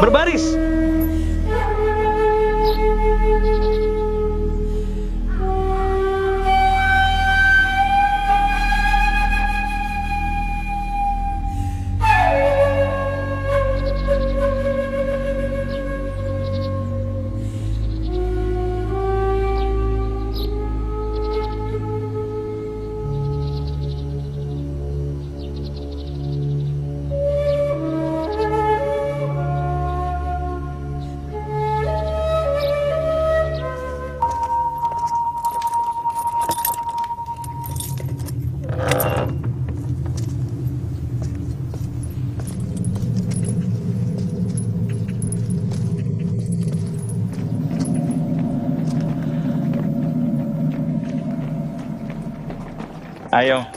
Berbaris! Ayo.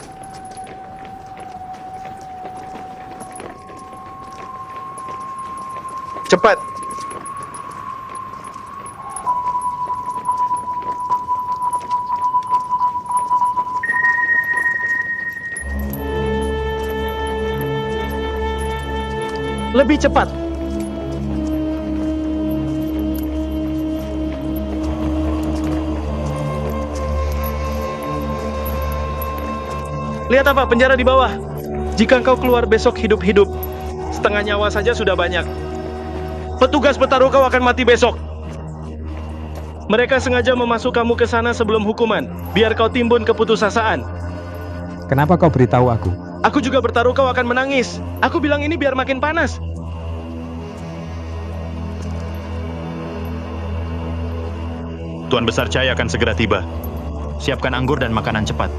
Cepat. Lebih cepat. Lihat apa? Penjara di bawah. Jika engkau keluar besok hidup-hidup, setengah nyawa saja sudah banyak. Petugas bertaruh kau akan mati besok. Mereka sengaja memasuk kamu ke sana sebelum hukuman, biar kau timbun keputusasaan. Kenapa kau beritahu aku? Aku juga bertaruh kau akan menangis. Aku bilang ini biar makin panas. Tuan Besar Chai akan segera tiba. Siapkan anggur dan makanan cepat.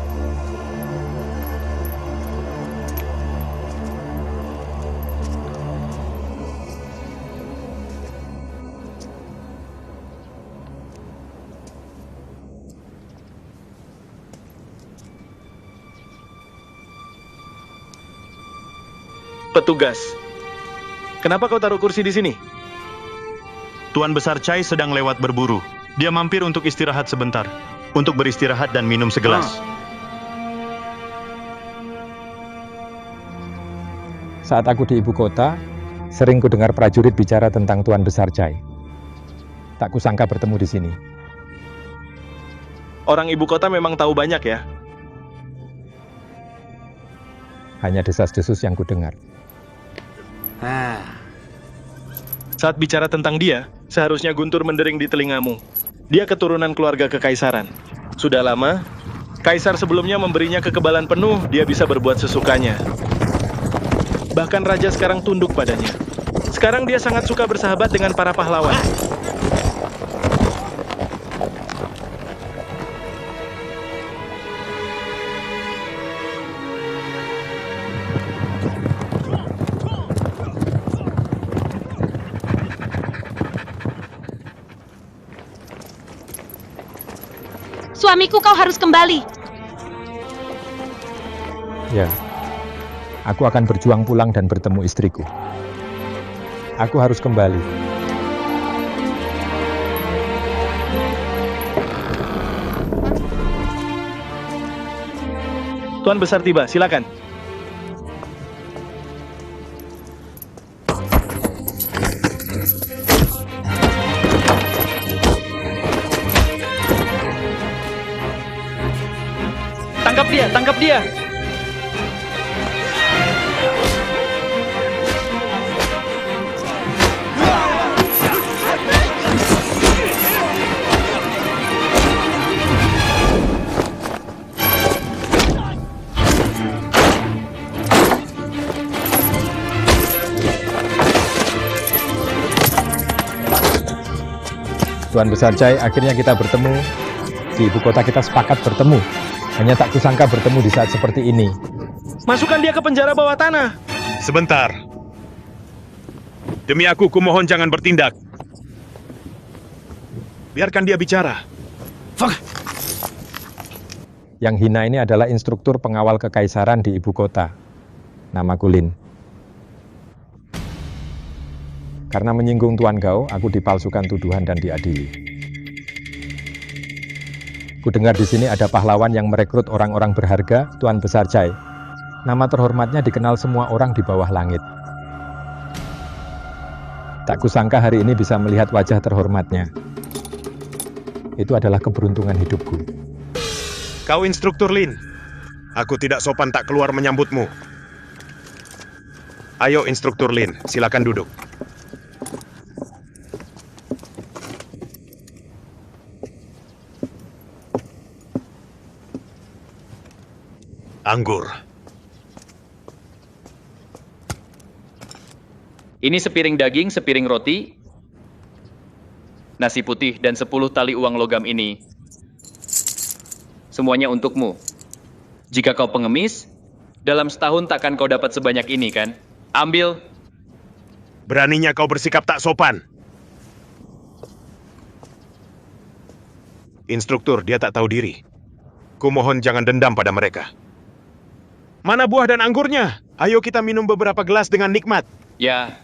Petugas, kenapa kau taruh kursi di sini? Tuan Besar Chai sedang lewat berburu. Dia mampir untuk istirahat sebentar. Untuk beristirahat dan minum segelas. Saat aku di ibu kota, sering ku dengar prajurit bicara tentang Tuan Besar Chai. Tak kusangka bertemu di sini. Orang ibu kota memang tahu banyak ya? Hanya desas-desus yang ku dengar. Saat bicara tentang dia, seharusnya guntur mendering di telingamu. Dia keturunan keluarga kekaisaran. Sudah lama, kaisar sebelumnya memberinya kekebalan penuh, dia bisa berbuat sesukanya. Bahkan raja sekarang tunduk padanya. Sekarang dia sangat suka bersahabat dengan para pahlawan. Suamiku, kau harus kembali. Ya, aku akan berjuang pulang dan bertemu istriku. Aku harus kembali. Tuan Besar tiba, silakan. Tangkap dia! Tuan Besar Chai, akhirnya kita bertemu. Di ibu kota kita sepakat bertemu. Hanya tak kusangka bertemu di saat seperti ini. Masukkan dia ke penjara bawah tanah. Sebentar. Demi aku, kumohon jangan bertindak. Biarkan dia bicara. Yang hina ini adalah instruktur pengawal kekaisaran di ibu kota. Namaku Lin. Karena menyinggung Tuan Gao, aku dipalsukan tuduhan dan diadili. Kudengar di sini ada pahlawan yang merekrut orang-orang berharga, Tuan Besar Chai. Nama terhormatnya dikenal semua orang di bawah langit. Tak kusangka hari ini bisa melihat wajah terhormatnya. Itu adalah keberuntungan hidupku. Kau Instruktur Lin. Aku tidak sopan tak keluar menyambutmu. Ayo Instruktur Lin, silakan duduk. Anggur. Ini sepiring daging, sepiring roti, nasi putih, dan 10 tali uang logam ini. Semuanya untukmu. Jika kau pengemis, dalam setahun takkan kau dapat sebanyak ini, kan? Ambil. Beraninya kau bersikap tak sopan. Instruktur, dia tak tahu diri. Kumohon jangan dendam pada mereka. Mana buah dan anggurnya? Ayo kita minum beberapa gelas dengan nikmat. Ya,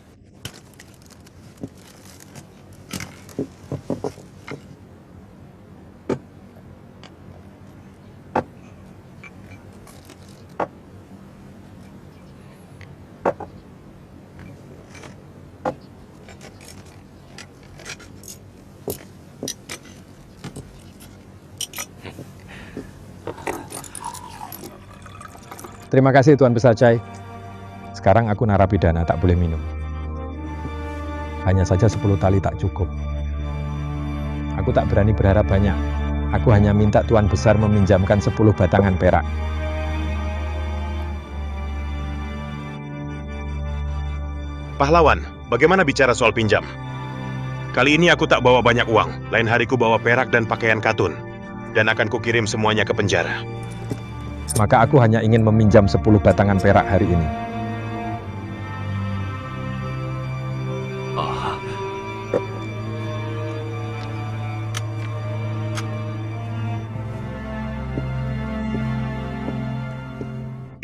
Terima kasih Tuan Besar Chai. Sekarang aku narapidana, tak boleh minum. Hanya saja 10 tali tak cukup. Aku tak berani berharap banyak. Aku hanya minta Tuan Besar meminjamkan 10 batangan perak. Pahlawan, bagaimana bicara soal pinjam? Kali ini aku tak bawa banyak uang. Lain hari ku bawa perak dan pakaian katun. Dan akan kukirim semuanya ke penjara. Maka aku hanya ingin meminjam 10 batangan perak hari ini.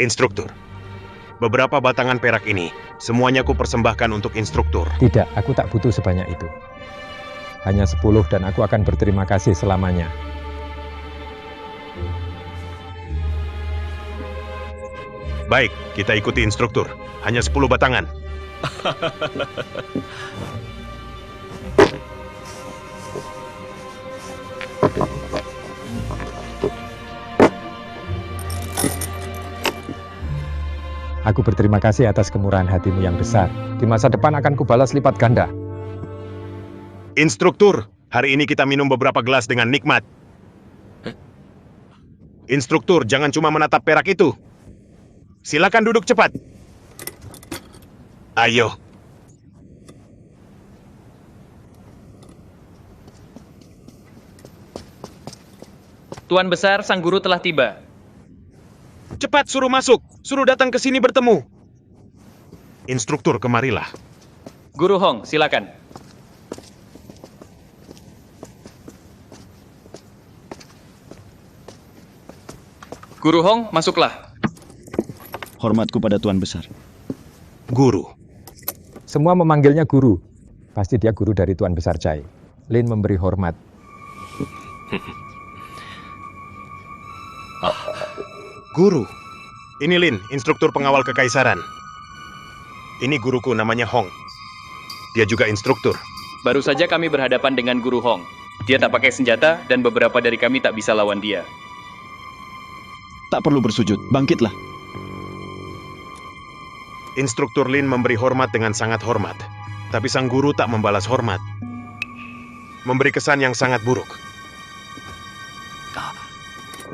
Instruktur, beberapa batangan perak ini, semuanya ku persembahkan untuk instruktur. Tidak, aku tak butuh sebanyak itu. Hanya 10 dan aku akan berterima kasih selamanya. Baik, kita ikuti instruktur. Hanya 10 batangan. Aku berterima kasih atas kemurahan hatimu yang besar. Di masa depan akan kubalas lipat ganda. Instruktur, hari ini kita minum beberapa gelas dengan nikmat. Instruktur, jangan cuma menatap perak itu. Silakan duduk cepat. Ayo. Tuan Besar, sang guru telah tiba. Cepat suruh masuk. Suruh datang ke sini bertemu. Instruktur, kemarilah. Guru Hong, silakan. Guru Hong, masuklah. Hormatku pada Tuan Besar. Guru. Semua memanggilnya guru. Pasti dia guru dari Tuan Besar Chai. Lin memberi hormat. Guru. Ini Lin, instruktur pengawal kekaisaran. Ini guruku namanya Hong. Dia juga instruktur. Baru saja kami berhadapan dengan Guru Hong. Dia tak pakai senjata dan beberapa dari kami tak bisa lawan dia. Tak perlu bersujud, bangkitlah. Instruktur Lin memberi hormat dengan sangat hormat. Tapi sang guru tak membalas hormat. Memberi kesan yang sangat buruk.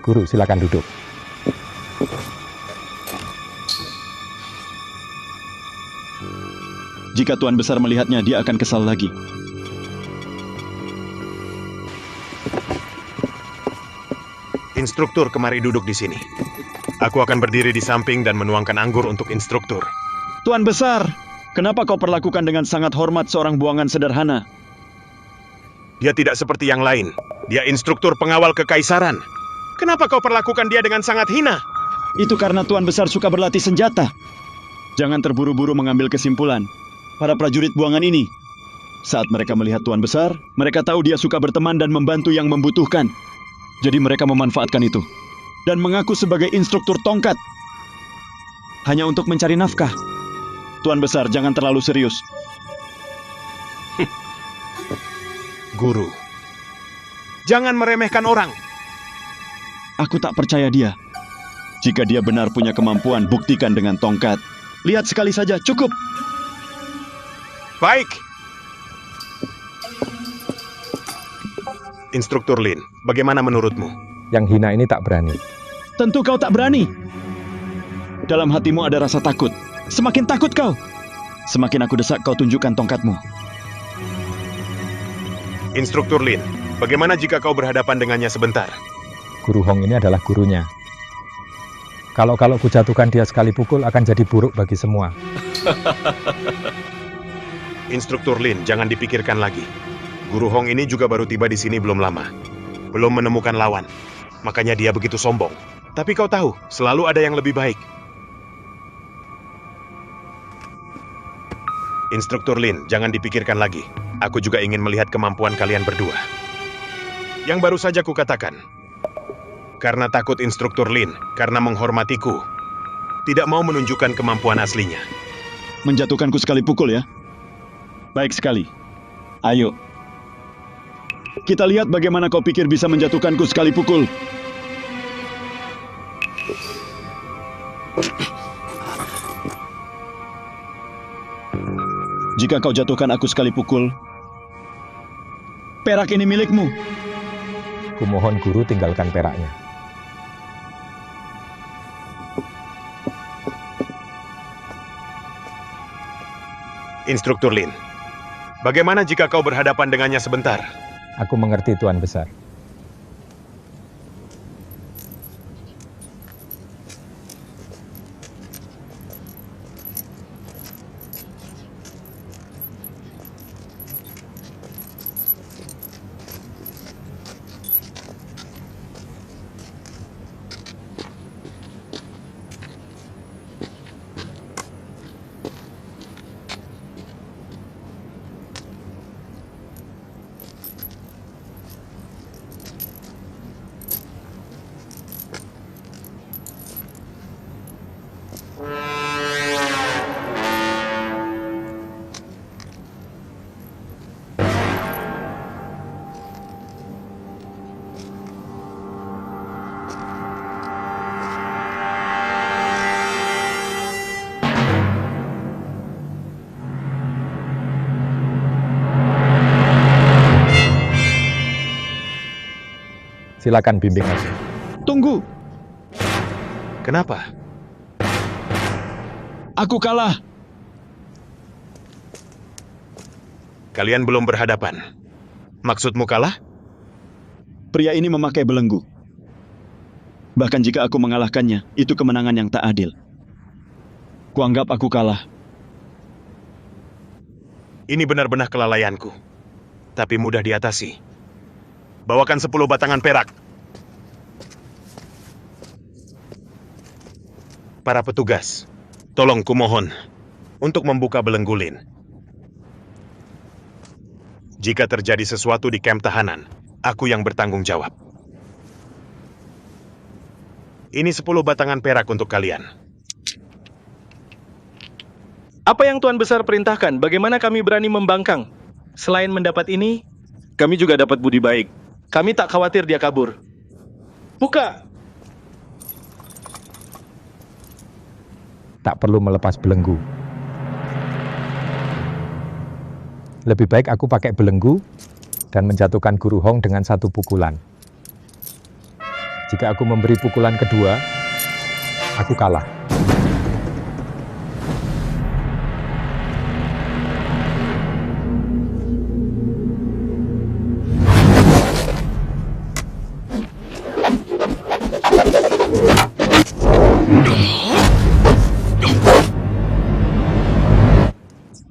Guru, silakan duduk. Jika Tuan Besar melihatnya, dia akan kesal lagi. Instruktur, kemari duduk di sini. Aku akan berdiri di samping dan menuangkan anggur untuk instruktur. Tuan Besar, kenapa kau perlakukan dengan sangat hormat seorang buangan sederhana? Dia tidak seperti yang lain. Dia instruktur pengawal kekaisaran. Kenapa kau perlakukan dia dengan sangat hina? Itu karena Tuan Besar suka berlatih senjata. Jangan terburu-buru mengambil kesimpulan. Para prajurit buangan ini, saat mereka melihat Tuan Besar, mereka tahu dia suka berteman dan membantu yang membutuhkan. Jadi mereka memanfaatkan itu. Dan mengaku sebagai instruktur tongkat. Hanya untuk mencari nafkah. Tuan Besar, jangan terlalu serius. Guru, jangan meremehkan orang. Aku tak percaya dia. Jika dia benar punya kemampuan, buktikan dengan tongkat. Lihat sekali saja, cukup. Baik. Instruktur Lin, bagaimana menurutmu? Yang hina ini tak berani. Tentu kau tak berani. Dalam hatimu ada rasa takut. Semakin takut kau, semakin aku desak kau tunjukkan tongkatmu. Instruktur Lin, bagaimana jika kau berhadapan dengannya sebentar? Guru Hong ini adalah gurunya. Kalau kujatuhkan dia sekali pukul akan jadi buruk bagi semua. Instruktur Lin, jangan dipikirkan lagi. Guru Hong ini juga baru tiba di sini belum lama. Belum menemukan lawan. Makanya dia begitu sombong. Tapi kau tahu, selalu ada yang lebih baik. Instruktur Lin, jangan dipikirkan lagi. Aku juga ingin melihat kemampuan kalian berdua. Yang baru saja kukatakan. Karena takut Instruktur Lin, karena menghormatiku, tidak mau menunjukkan kemampuan aslinya. Menjatuhkanku sekali pukul ya? Baik sekali. Ayo. Kita lihat bagaimana kau pikir bisa menjatuhkanku sekali pukul. Jika kau jatuhkan aku sekali pukul, perak ini milikmu. Kumohon guru tinggalkan peraknya. Instruktur Lin, bagaimana jika kau berhadapan dengannya sebentar? Aku mengerti Tuan Besar. Silakan bimbing aku. Tunggu, Kenapa? aku kalah. Kalian belum berhadapan. Maksudmu kalah? Pria ini memakai belenggu. Bahkan jika aku mengalahkannya, itu kemenangan yang tak adil. Kuanggap aku kalah. Ini benar-benar kelalaianku. Tapi mudah diatasi. Bawakan 10 batangan perak. Para petugas, tolong kumohon untuk membuka belenggu Lin. Jika terjadi sesuatu di kamp tahanan, aku yang bertanggung jawab. Ini 10 batangan perak untuk kalian. Apa yang Tuan Besar perintahkan? Bagaimana kami berani membangkang? Selain mendapat ini, kami juga dapat budi baik. Kami tak khawatir dia kabur. Buka! Tak perlu melepas belenggu. Lebih baik aku pakai belenggu dan menjatuhkan Guru Hong dengan 1 pukulan. Jika aku memberi pukulan kedua, aku kalah.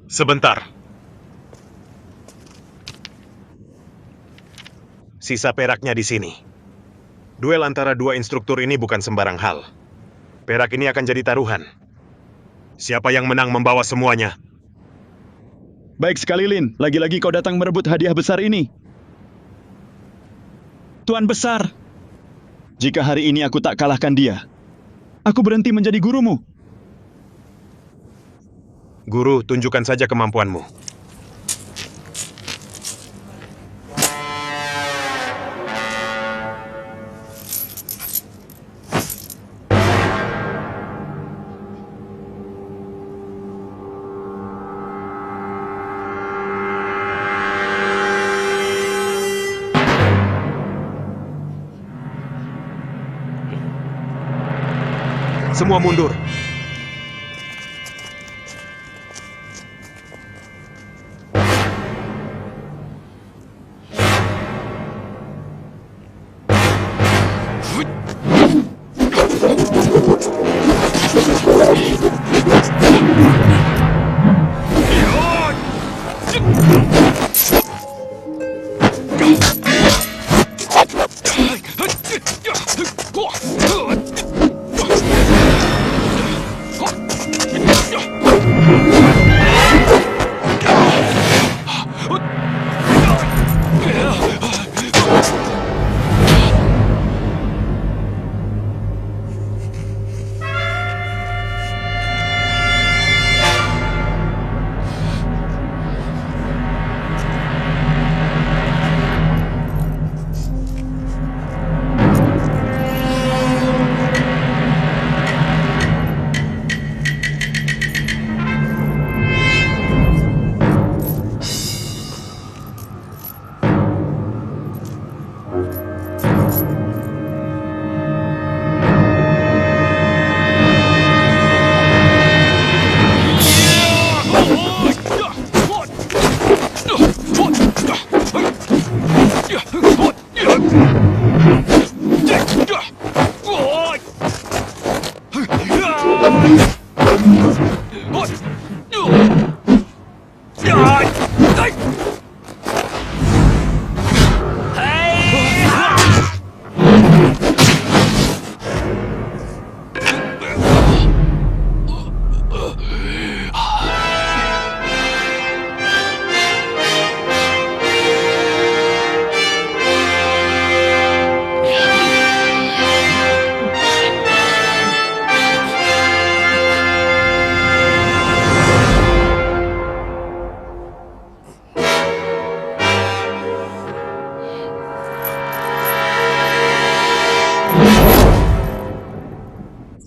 Sebentar. Sisa peraknya di sini. Duel antara 2 instruktur ini bukan sembarang hal. Perak ini akan jadi taruhan. Siapa yang menang membawa semuanya. Baik sekali, Lin. Lagi-lagi kau datang merebut hadiah besar ini. Tuan Besar, jika hari ini aku tak kalahkan dia, aku berhenti menjadi gurumu. Guru, tunjukkan saja kemampuanmu. semua mundur.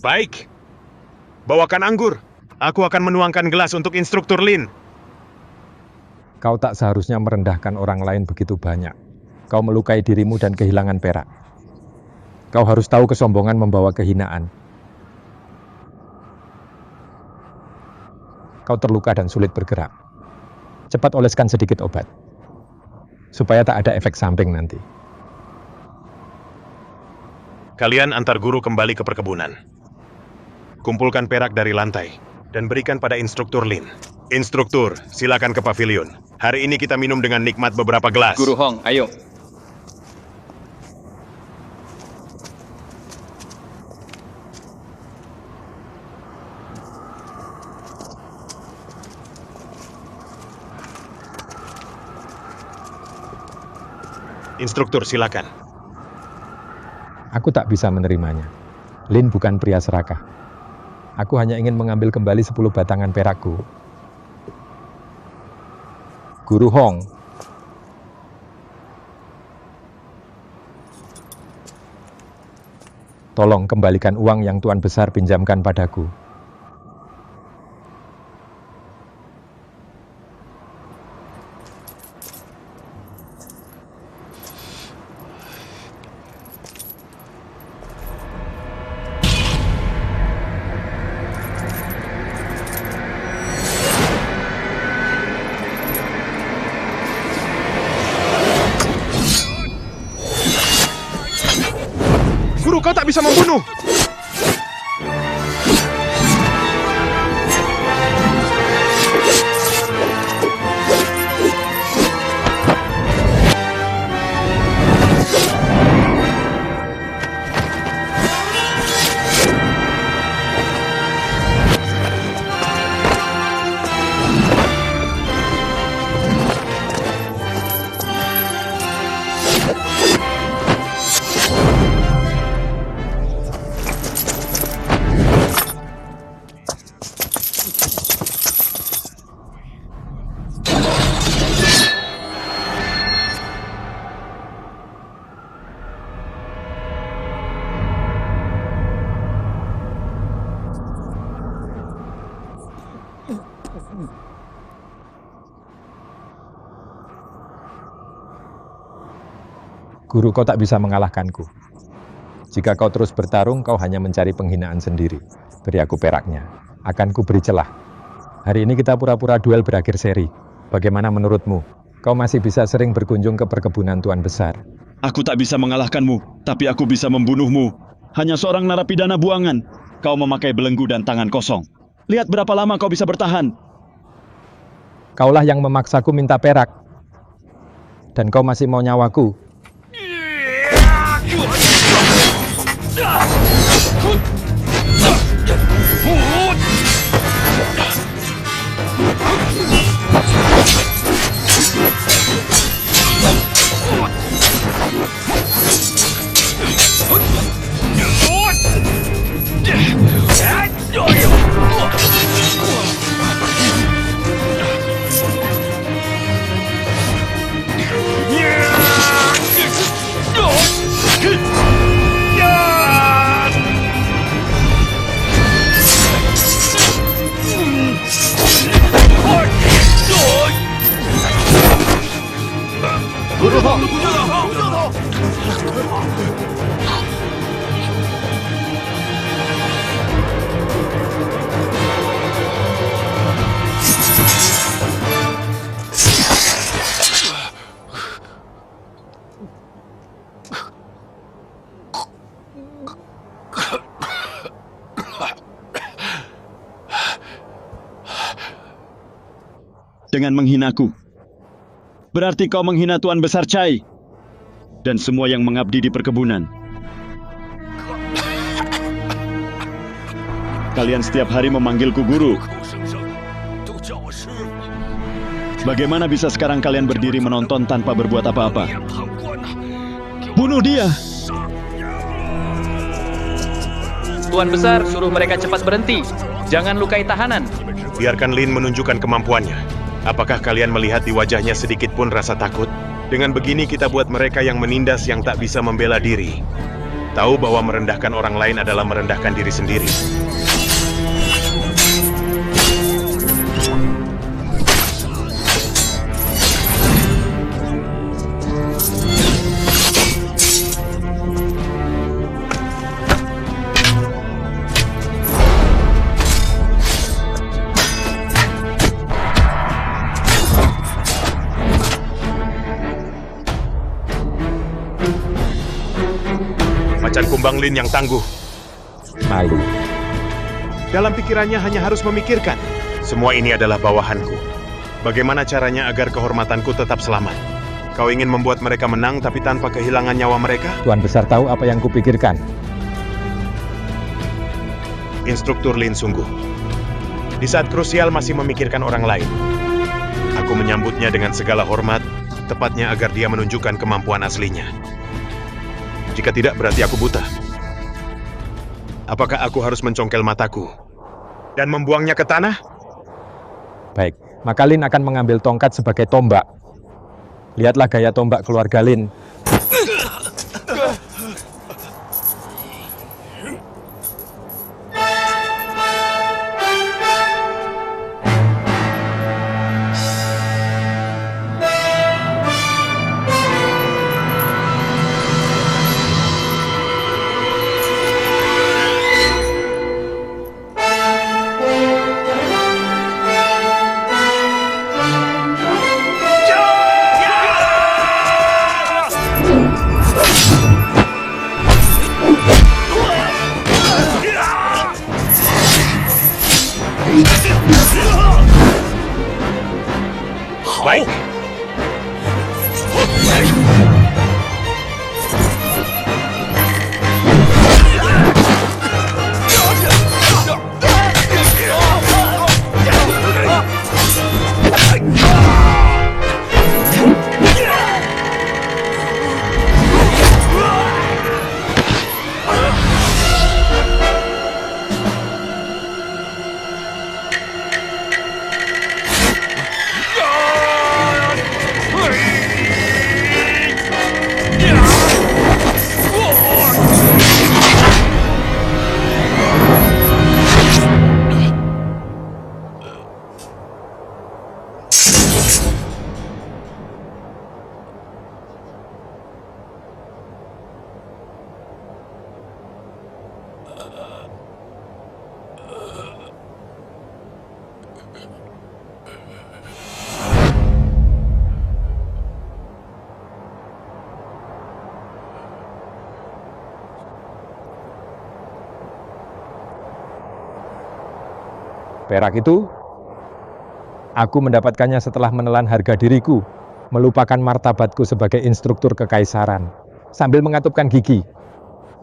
Baik. Bawakan anggur. Aku akan menuangkan gelas untuk instruktur Lin. Kau tak seharusnya merendahkan orang lain begitu banyak. Kau melukai dirimu dan kehilangan perak. Kau harus tahu kesombongan membawa kehinaan. Kau terluka dan sulit bergerak. Cepat oleskan sedikit obat. Supaya tak ada efek samping nanti. Kalian antar guru kembali ke perkebunan. Kumpulkan perak dari lantai dan berikan pada instruktur Lin. Instruktur, silakan ke pavilion. Hari ini kita minum dengan nikmat beberapa gelas. Guru Hong, ayo. Instruktur, silakan. Aku tak bisa menerimanya. Lin bukan pria serakah. Aku hanya ingin mengambil kembali 10 batangan perakku. Guru Hong. Tolong kembalikan uang yang Tuan Besar pinjamkan padaku. Guru, kau tak bisa membunuh! Guru, kau tak bisa mengalahkanku. Jika kau terus bertarung, kau hanya mencari penghinaan sendiri. Beri aku peraknya. Akan ku beri celah. Hari ini kita pura-pura duel berakhir seri. Bagaimana menurutmu? Kau masih bisa sering berkunjung ke perkebunan Tuan Besar. Aku tak bisa mengalahkanmu, tapi aku bisa membunuhmu. Hanya seorang narapidana buangan. Kau memakai belenggu dan tangan kosong. Lihat berapa lama kau bisa bertahan. Kaulah yang memaksaku minta perak. Dan kau masih mau nyawaku. Dengan menghinaku. Berarti kau menghina Tuan Besar Chai dan semua yang mengabdi di perkebunan. Kalian setiap hari memanggilku guru. Bagaimana bisa sekarang kalian berdiri menonton tanpa berbuat apa-apa? Bunuh dia! Tuan Besar, suruh mereka cepat berhenti. Jangan lukai tahanan. Biarkan Lin menunjukkan kemampuannya. Apakah kalian melihat di wajahnya sedikit pun rasa takut? Dengan begini kita buat mereka yang menindas yang tak bisa membela diri. Tahu bahwa merendahkan orang lain adalah merendahkan diri sendiri. Macan kumbang Lin yang tangguh. Malu. Dalam pikirannya hanya harus memikirkan. Semua ini adalah bawahanku. Bagaimana caranya agar kehormatanku tetap selamat? Kau ingin membuat mereka menang tapi tanpa kehilangan nyawa mereka? Tuan Besar tahu apa yang kupikirkan. Instruktur Lin sungguh. Di saat krusial masih memikirkan orang lain. Aku menyambutnya dengan segala hormat, tepatnya agar dia menunjukkan kemampuan aslinya. Jika tidak, berarti aku buta. Apakah aku harus mencongkel mataku dan membuangnya ke tanah? Baik, maka Lin akan mengambil tongkat sebagai tombak. Lihatlah gaya tombak keluarga Lin. Baik. Perak itu, aku mendapatkannya setelah menelan harga diriku, melupakan martabatku sebagai instruktur kekaisaran, sambil mengatupkan gigi,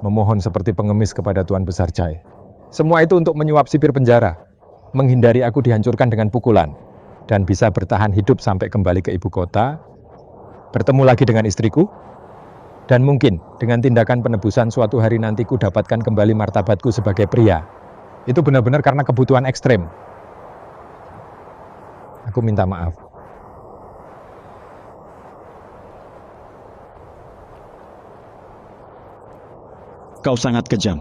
memohon seperti pengemis kepada Tuan Besar Chai. Semua itu untuk menyuap sipir penjara, menghindari aku dihancurkan dengan pukulan, dan bisa bertahan hidup sampai kembali ke ibu kota, bertemu lagi dengan istriku, dan mungkin dengan tindakan penebusan suatu hari nanti ku dapatkan kembali martabatku sebagai pria. Itu benar-benar karena kebutuhan ekstrem. Aku minta maaf. Kau sangat kejam.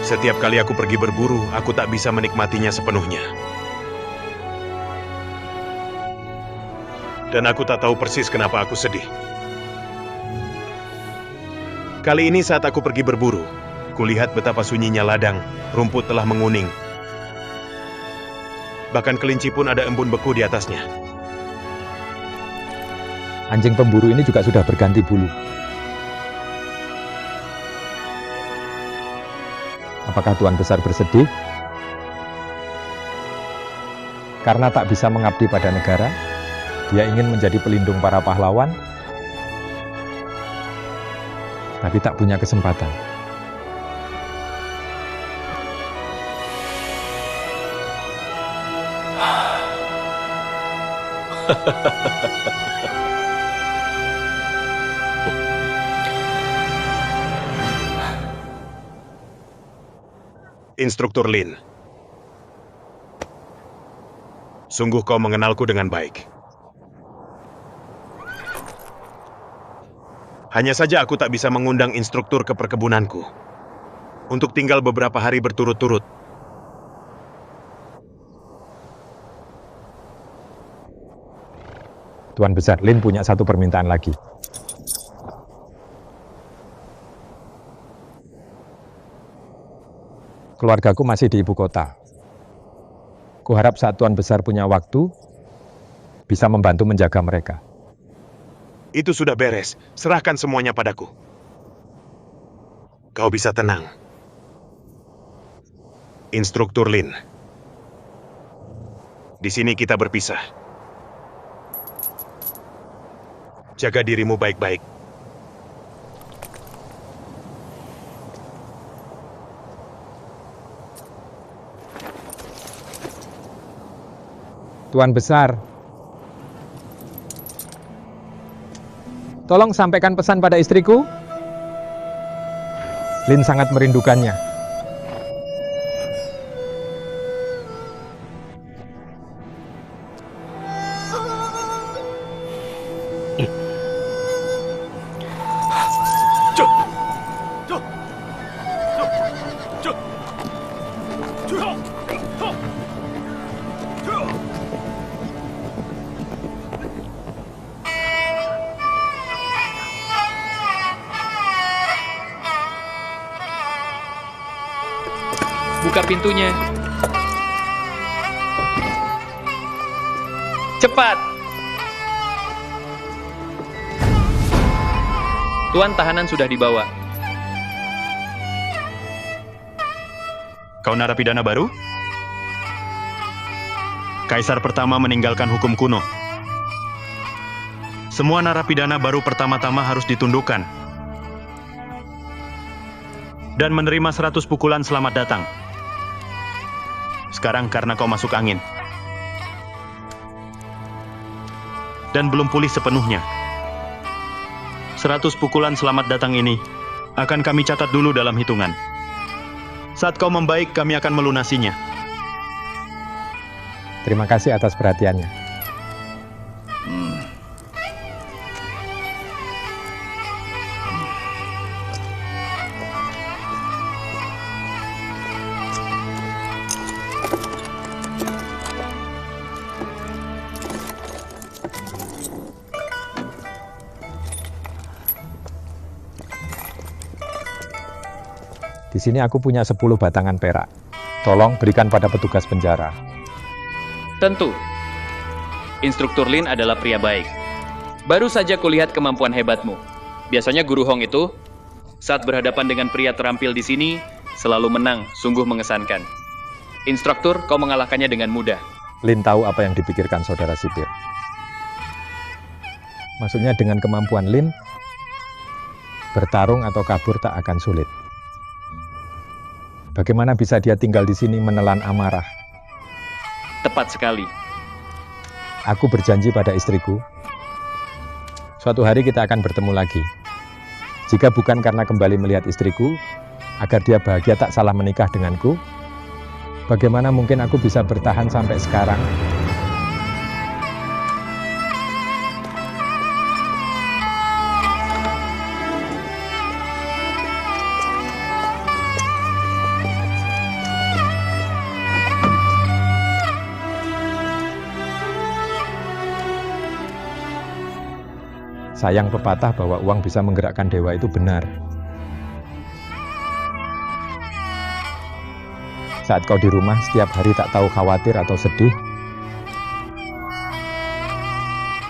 Setiap kali aku pergi berburu, aku tak bisa menikmatinya sepenuhnya. Dan aku tak tahu persis kenapa aku sedih. Kali ini saat aku pergi berburu, kulihat betapa sunyinya ladang, rumput telah menguning. Bahkan kelinci pun ada embun beku di atasnya. Anjing pemburu ini juga sudah berganti bulu. Apakah Tuan Besar bersedih? Karena tak bisa mengabdi pada negara, dia ingin menjadi pelindung para pahlawan, tapi tak punya kesempatan. Instruktur Lin. Sungguh kau mengenalku dengan baik. Hanya saja aku tak bisa mengundang instruktur ke perkebunanku untuk tinggal beberapa hari berturut-turut. Tuan Besar, Lin punya satu permintaan lagi. Keluargaku masih di ibu kota. Kuharap saat Tuan Besar punya waktu, bisa membantu menjaga mereka. Itu sudah beres. Serahkan semuanya padaku. Kau bisa tenang. Instruktur Lin. Di sini kita berpisah. Jaga dirimu baik-baik. Tuan Besar, tolong sampaikan pesan pada istriku. Lin sangat merindukannya. Buka pintunya. Cepat. Tuan tahanan sudah dibawa. Kau narapidana baru? Kaisar pertama meninggalkan hukum kuno. Semua narapidana baru pertama-tama harus ditundukkan dan menerima 100 pukulan selamat datang. Sekarang karena kau masuk angin dan belum pulih sepenuhnya, 100 pukulan selamat datang ini akan kami catat dulu dalam hitungan. Saat kau membaik, kami akan melunasinya. Terima kasih atas perhatiannya. Di sini aku punya 10 batangan perak. Tolong berikan pada petugas penjara. Tentu. Instruktur Lin adalah pria baik. Baru saja kulihat kemampuan hebatmu. Biasanya guru Hong itu, saat berhadapan dengan pria terampil di sini, selalu menang, sungguh mengesankan. Instruktur, kau mengalahkannya dengan mudah. Lin tahu apa yang dipikirkan saudara sipir. Maksudnya dengan kemampuan Lin, bertarung atau kabur tak akan sulit. Bagaimana bisa dia tinggal di sini menelan amarah? Tepat sekali. Aku berjanji pada istriku, suatu hari kita akan bertemu lagi. Jika bukan karena kembali melihat istriku, agar dia bahagia tak salah menikah denganku, bagaimana mungkin aku bisa bertahan sampai sekarang? Sayang pepatah bahwa uang bisa menggerakkan dewa itu benar. Saat kau di rumah setiap hari tak tahu khawatir atau sedih,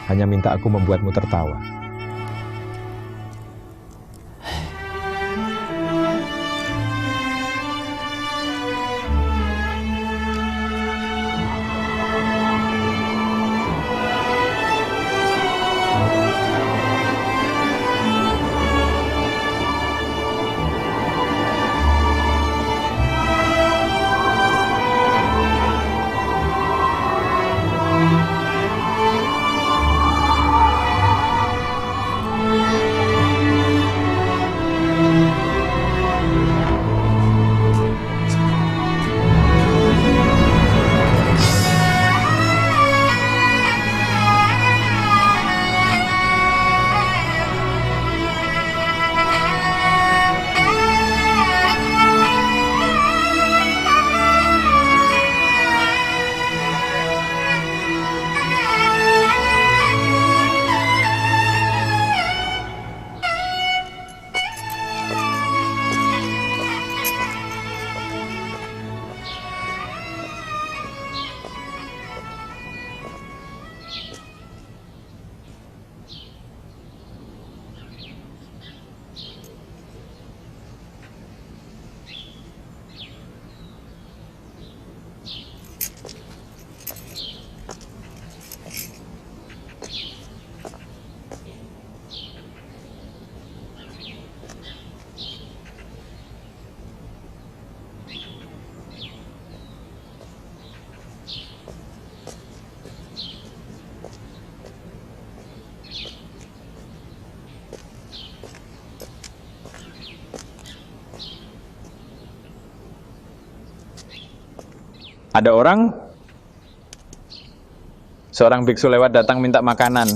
hanya minta aku membuatmu tertawa. Ada orang, seorang biksu lewat datang minta makanan.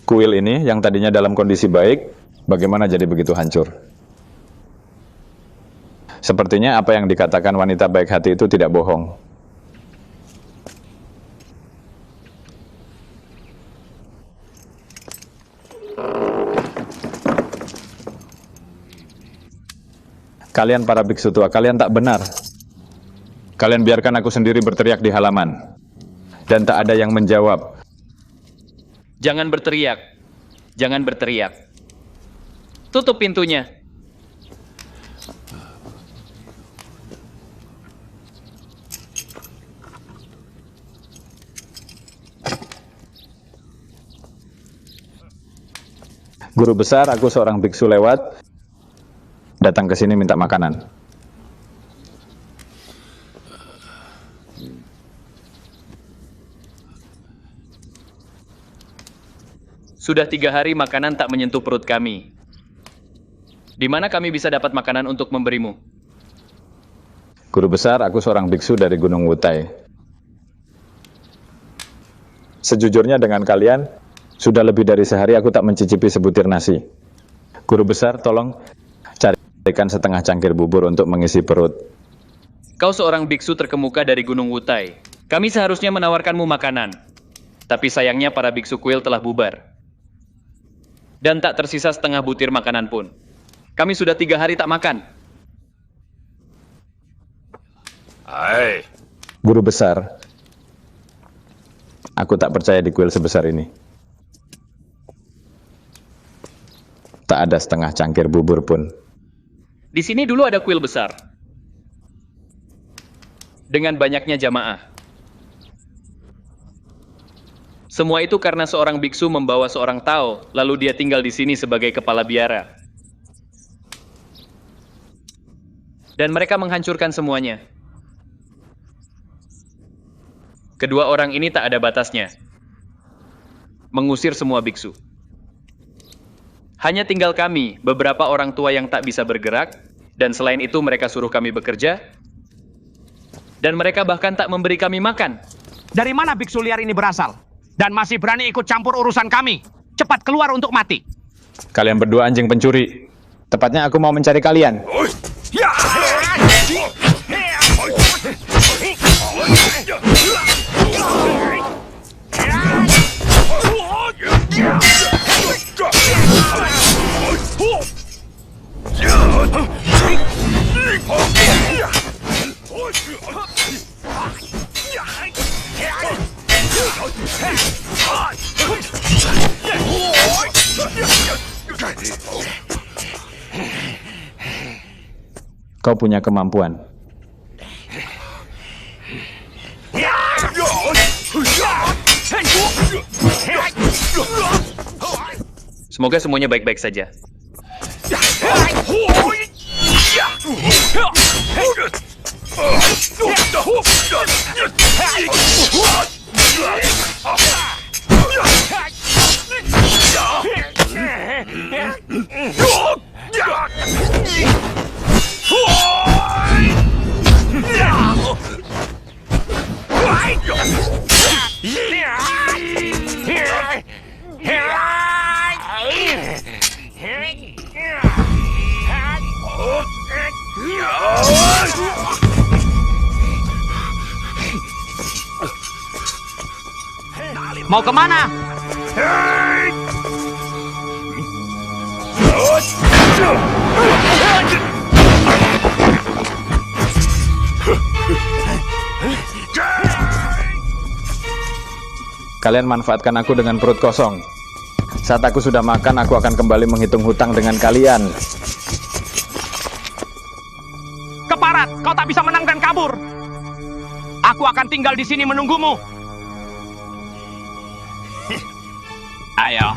Kuil ini yang tadinya dalam kondisi baik, bagaimana jadi begitu hancur? Sepertinya apa yang dikatakan wanita baik hati itu tidak bohong. Kalian para biksu tua, kalian tak benar. Kalian biarkan aku sendiri berteriak di halaman. Dan tak ada yang menjawab. Jangan berteriak. Jangan berteriak. Tutup pintunya. Guru besar, aku seorang biksu lewat, datang ke sini minta makanan. Sudah 3 hari makanan tak menyentuh perut kami. Di mana kami bisa dapat makanan untuk memberimu? Guru besar, aku seorang biksu dari Gunung Wutai. Sejujurnya dengan kalian, sudah lebih dari sehari aku tak mencicipi sebutir nasi. Guru besar, tolong carikan setengah cangkir bubur untuk mengisi perut. Kau seorang biksu terkemuka dari Gunung Wutai. Kami seharusnya menawarkanmu makanan. Tapi sayangnya para biksu kuil telah bubar. Dan tak tersisa setengah butir makanan pun. Kami sudah 3 hari tak makan. Hai. Guru besar, aku tak percaya di kuil sebesar ini. Tak ada setengah cangkir bubur pun. Di sini dulu ada kuil besar. Dengan banyaknya jamaah. Semua itu karena seorang biksu membawa seorang Tao, lalu dia tinggal di sini sebagai kepala biara. Dan mereka menghancurkan semuanya. Kedua orang ini tak ada batasnya. Mengusir semua biksu. Hanya tinggal kami, beberapa orang tua yang tak bisa bergerak, dan selain itu mereka suruh kami bekerja, dan mereka bahkan tak memberi kami makan. Dari mana biksu liar ini berasal? Dan masih berani ikut campur urusan kami? Cepat keluar untuk mati. Kalian berdua anjing pencuri. Tepatnya aku mau mencari kalian. Kau punya kemampuan. Semoga semuanya baik-baik saja. Mau kemana? Kalian manfaatkan aku dengan perut kosong. Saat aku sudah makan, aku akan kembali menghitung hutang dengan kalian. Keparat, kau tak bisa menang dan kabur. Aku akan tinggal di sini menunggumu. Ayo.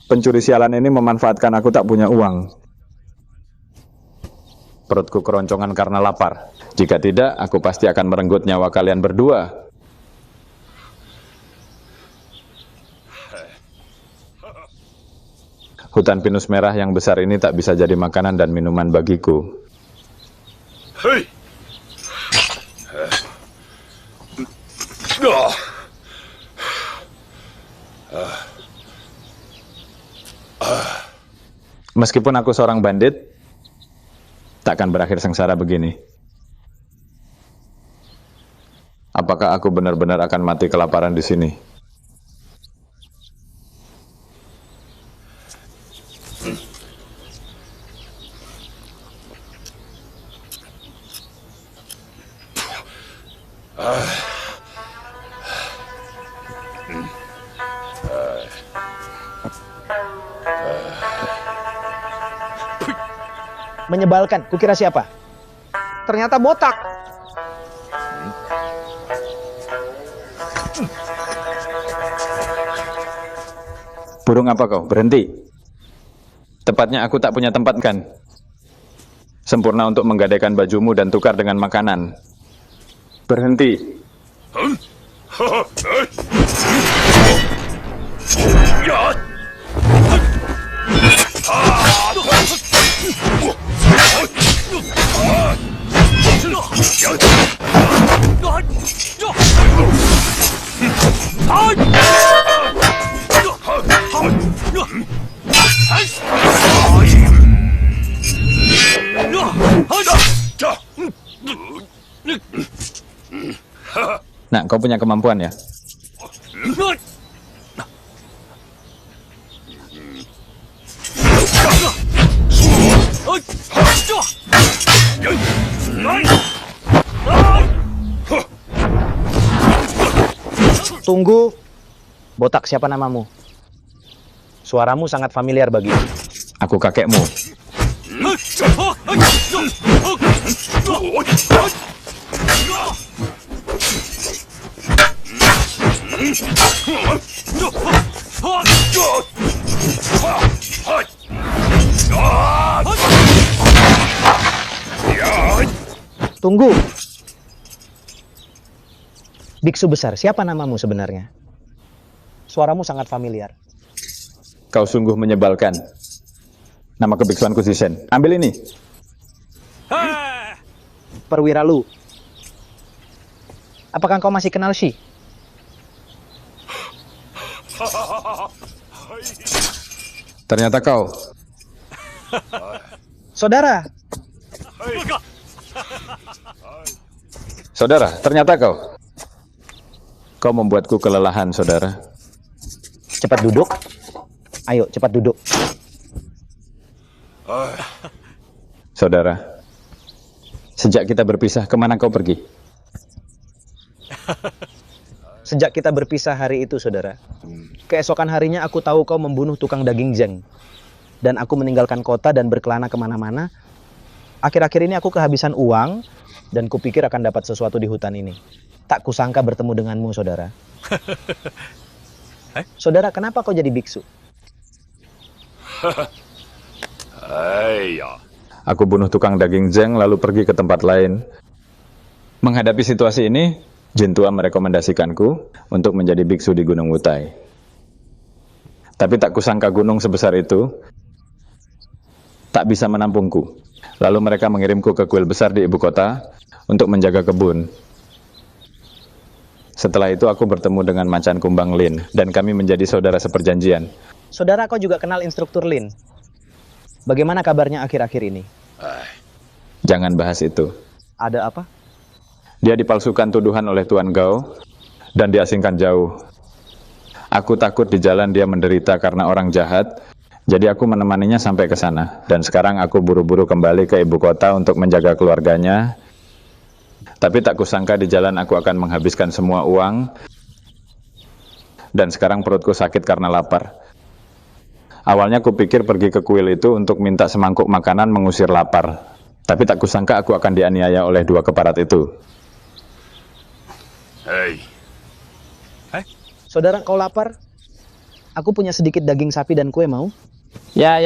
Pencuri sialan ini memanfaatkan aku tak punya uang. Perutku keroncongan karena lapar. Jika tidak, aku pasti akan merenggut nyawa kalian berdua. Hutan pinus merah yang besar ini tak bisa jadi makanan dan minuman bagiku. Hei. Meskipun aku seorang bandit, takkan berakhir sengsara begini. Apakah aku benar-benar akan mati kelaparan di sini? Menyebalkan, kukira siapa? Ternyata botak. Burung apa kau? Berhenti. Tepatnya aku tak punya tempat kan. Sempurna untuk menggadaikan bajumu dan tukar dengan makanan. Berhenti. Nah, kau punya kemampuan ya? Tunggu. Botak, siapa namamu? Suaramu sangat familiar bagiku. Aku kakekmu. Tunggu. Biksu besar, siapa namamu sebenarnya? Suaramu sangat familiar. Kau sungguh menyebalkan. Nama kebiksuanku Zisen. Ambil ini. Perwira Lu. Apakah kau masih kenal Shi? Ternyata kau. Saudara. Saudara, ternyata kau. Kau membuatku kelelahan, saudara. Cepat duduk. Ayo, cepat duduk. Saudara, sejak kita berpisah, kemana kau pergi? Sejak kita berpisah hari itu, saudara. Keesokan harinya aku tahu kau membunuh tukang daging Zeng. Dan aku meninggalkan kota dan berkelana kemana-mana. Akhir-akhir ini aku kehabisan uang. Dan kupikir akan dapat sesuatu di hutan ini. Tak kusangka bertemu denganmu, saudara. Saudara, kenapa kau jadi biksu? Aku bunuh tukang daging Zeng lalu pergi ke tempat lain. Menghadapi situasi ini, Jin tua merekomendasikanku untuk menjadi biksu di Gunung Wutai. Tapi tak kusangka gunung sebesar itu tak bisa menampungku. Lalu mereka mengirimku ke kuil besar di ibu kota untuk menjaga kebun. Setelah itu aku bertemu dengan Macan Kumbang Lin dan kami menjadi saudara seperjanjian. Saudara, kau juga kenal instruktur Lin. Bagaimana kabarnya akhir-akhir ini? Jangan bahas itu. Ada apa? Dia dipalsukan tuduhan oleh Tuan Gao dan diasingkan jauh. Aku takut di jalan dia menderita karena orang jahat. Jadi aku menemaninya sampai ke sana. Dan sekarang aku buru-buru kembali ke ibu kota untuk menjaga keluarganya. Tapi tak kusangka di jalan aku akan menghabiskan semua uang. Dan sekarang perutku sakit karena lapar. Awalnya aku pikir pergi ke kuil itu untuk minta semangkuk makanan mengusir lapar. Tapi tak kusangka aku akan dianiaya oleh dua keparat itu. Saudara, kau lapar? Aku punya sedikit daging sapi dan kue, mau? Ya.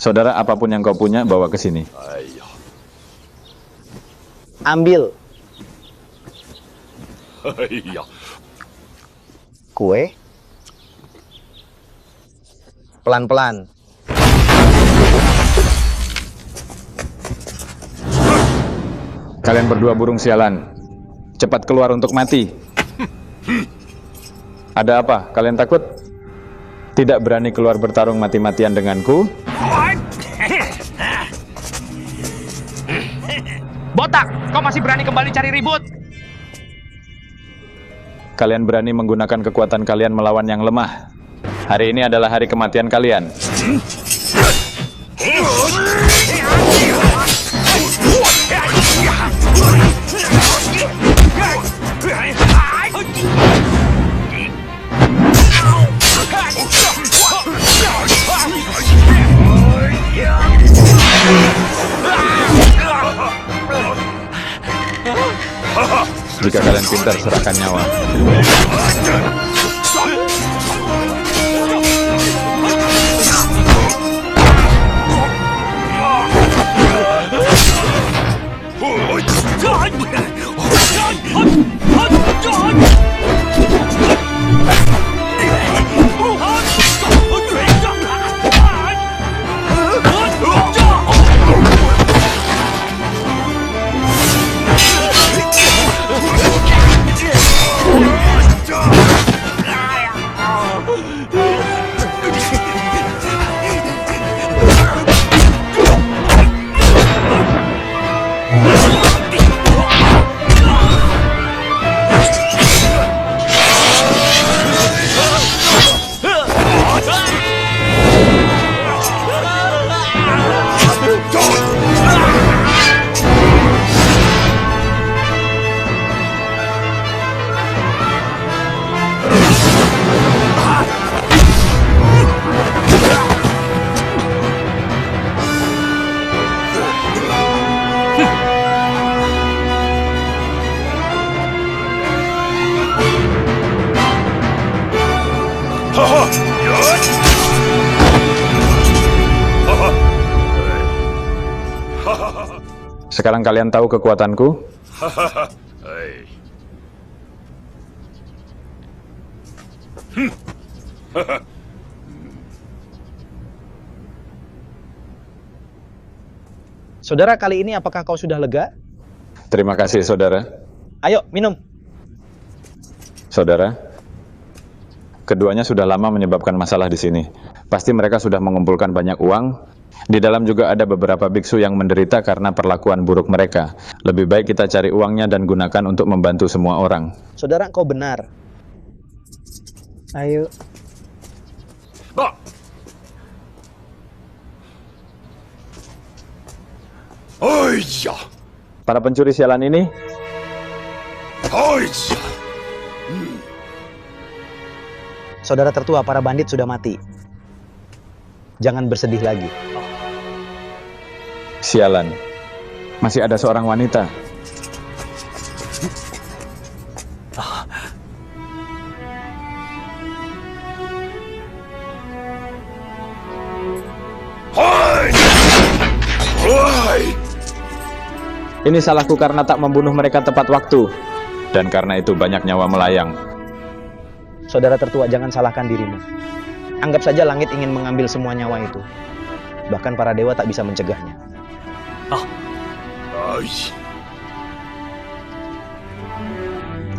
Saudara, apapun yang kau punya, bawa ke sini. Ambil. Kue. Pelan-pelan. Kalian berdua burung sialan. Cepat keluar untuk mati. Ada apa? Kalian takut? Tidak berani keluar bertarung mati-matian denganku? Botak, kau masih berani kembali cari ribut? Kalian berani menggunakan kekuatan kalian melawan yang lemah. Hari ini adalah hari kematian kalian. Jika kalian pintar, serahkan nyawa. Sekarang kalian tahu kekuatanku? Saudara, kali ini apakah kau sudah lega? Terima kasih, saudara. Ayo, minum. Saudara, keduanya sudah lama menyebabkan masalah di sini. Pasti mereka sudah mengumpulkan banyak uang. Di dalam juga ada beberapa biksu yang menderita karena perlakuan buruk mereka. Lebih baik kita cari uangnya dan gunakan untuk membantu semua orang. Saudara, kau benar. Ayo. Para pencuri sialan ini, saudara tertua, para bandit sudah mati. Jangan bersedih lagi. sialan. Masih ada seorang wanita. Ini salahku karena tak membunuh mereka tepat waktu. Dan karena itu banyak nyawa melayang. Saudara tertua, jangan salahkan dirimu. Anggap saja langit ingin mengambil semua nyawa itu. Bahkan para dewa tak bisa mencegahnya.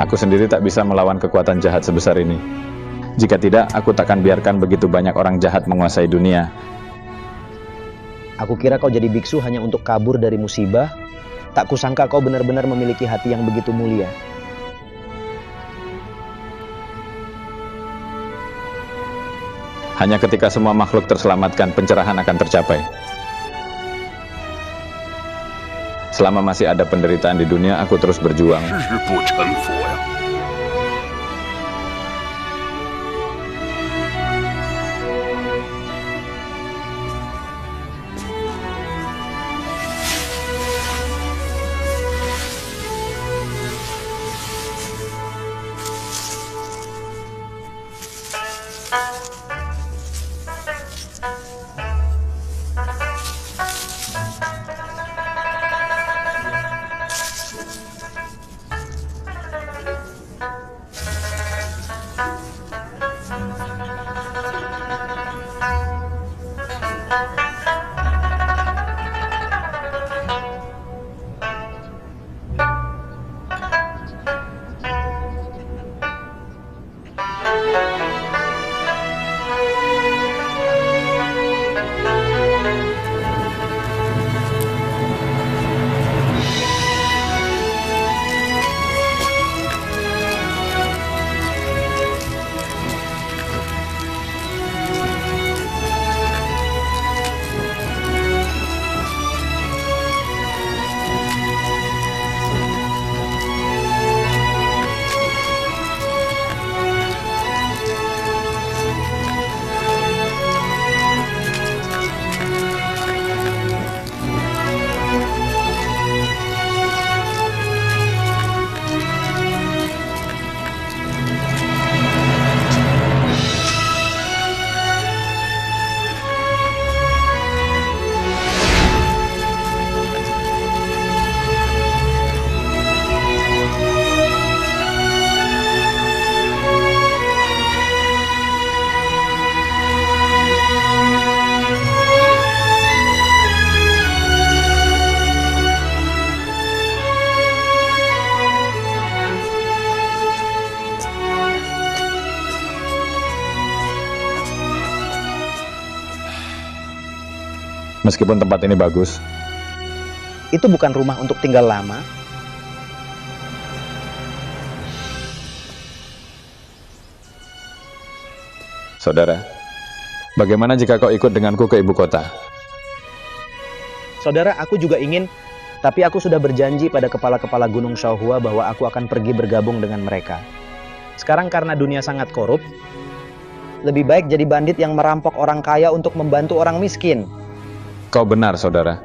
Aku sendiri tak bisa melawan kekuatan jahat sebesar ini. Jika tidak, aku takkan biarkan begitu banyak orang jahat menguasai dunia. Aku kira kau jadi biksu hanya untuk kabur dari musibah. Tak kusangka kau benar-benar memiliki hati yang begitu mulia. Hanya ketika semua makhluk terselamatkan, pencerahan akan tercapai. Selama masih ada penderitaan di dunia, aku terus berjuang. Meskipun tempat ini bagus, itu bukan rumah untuk tinggal lama. saudara. Bagaimana jika kau ikut denganku ke ibu kota? Saudara, aku juga ingin, tapi aku sudah berjanji pada kepala-kepala Gunung Shaohua bahwa aku akan pergi bergabung dengan mereka. Sekarang karena dunia sangat korup, lebih baik jadi bandit yang merampok orang kaya untuk membantu orang miskin. Kau benar, saudara.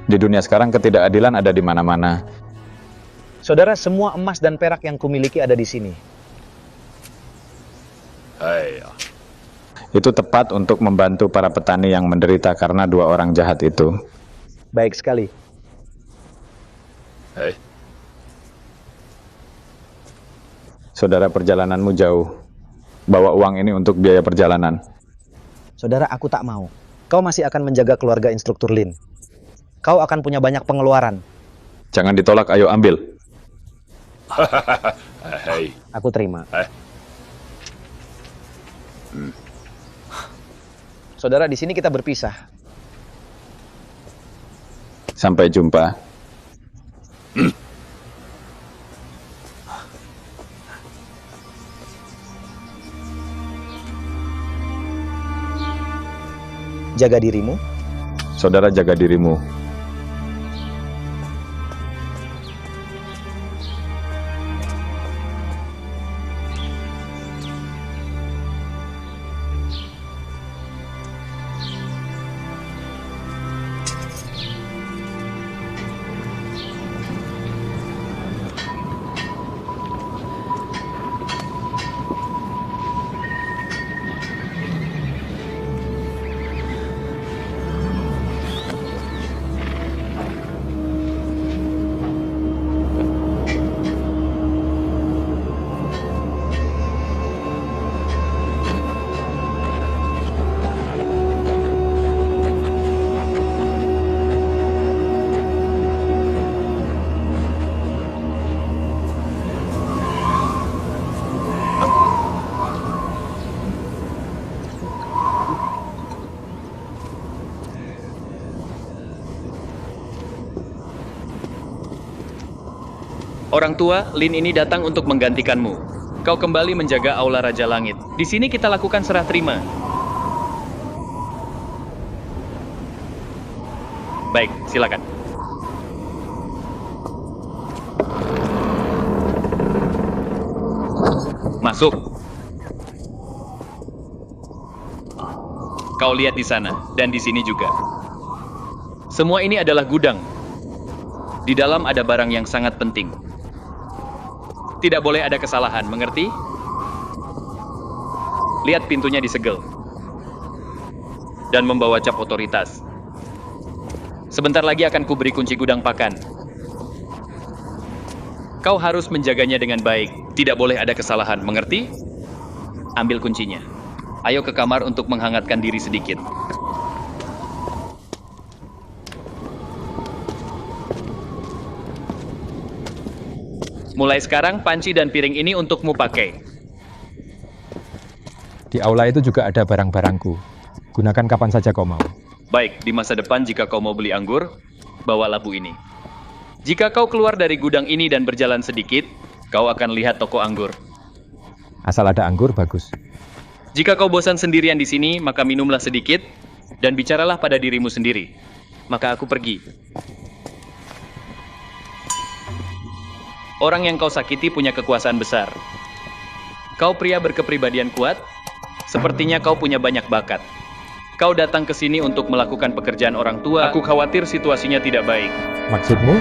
Di dunia sekarang ketidakadilan ada di mana-mana. Saudara, semua emas dan perak yang kumiliki ada di sini. Itu tepat untuk membantu para petani yang menderita karena dua orang jahat itu. Baik sekali. Saudara, perjalananmu jauh. Bawa uang ini untuk biaya perjalanan. Saudara, aku tak mau. Kau masih akan menjaga keluarga instruktur Lin. Kau akan punya banyak pengeluaran. Jangan ditolak, ayo ambil. Aku terima. Saudara, di sini kita berpisah. Sampai jumpa. Jaga dirimu. Saudara, jaga dirimu. Orang tua, Lin ini datang untuk menggantikanmu. Kau kembali menjaga Aula Raja Langit. Di sini kita lakukan serah terima. Baik, silakan. Masuk. Kau lihat di sana, dan di sini juga. Semua ini adalah gudang. Di dalam ada barang yang sangat penting. Tidak boleh ada kesalahan, mengerti? Lihat pintunya disegel. Dan membawa cap otoritas. Sebentar lagi akan kuberi kunci gudang pakan. Kau harus menjaganya dengan baik. Tidak boleh ada kesalahan, mengerti? Ambil kuncinya. Ayo ke kamar untuk menghangatkan diri sedikit. Mulai sekarang, panci dan piring ini untukmu pakai. Di aula itu juga ada barang-barangku. Gunakan kapan saja kau mau. Baik, di masa depan jika kau mau beli anggur, bawalah bu ini. Jika kau keluar dari gudang ini dan berjalan sedikit, kau akan lihat toko anggur. Asal ada anggur, bagus. Jika kau bosan sendirian di sini, maka minumlah sedikit, dan bicaralah pada dirimu sendiri. Maka aku pergi. Orang yang kau sakiti punya kekuasaan besar. Kau pria berkepribadian kuat, sepertinya kau punya banyak bakat. Kau datang ke sini untuk melakukan pekerjaan orang tua. Aku khawatir situasinya tidak baik. Maksudmu?